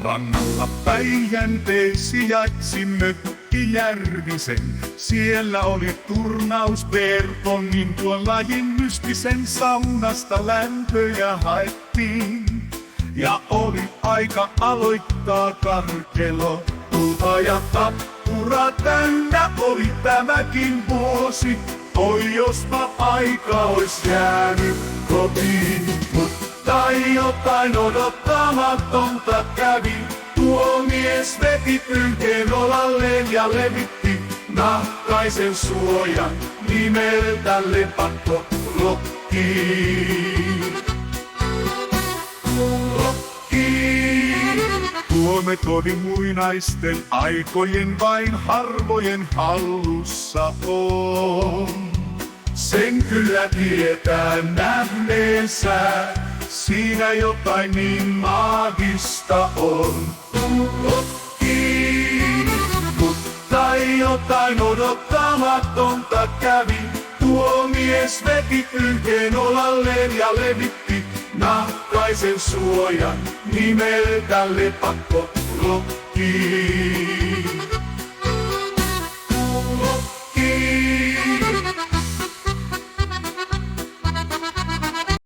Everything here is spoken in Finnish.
Rannalla Päijänteen sijaitsi mökki Järvisen. Siellä oli turnaus Bertongin, tuon lajin mystisen saunasta lämpöjä haettiin. Ja oli aika aloittaa karkelo, tulta ja tappura täynnä oli tämäkin vuosi. Oi jospa aika ois jäänyt kotiin, mutta jotain odottamatonta kävi. Tuo mies veti pyyhkeen olalleen ja levitti nahkaisen suojan nimeltä Lepakko-Lokki. Tuo metodi muinaisten aikojen vain harvojen hallussa on. Sen kyllä tietää nähneensä, siinä jotain niin maagista on. Mutta jotain odottamatonta kävi. Tuo mies veti pyyhkeen olalleen ja levitti nahkaisen suojan nimeltä Lepakko-Lokki.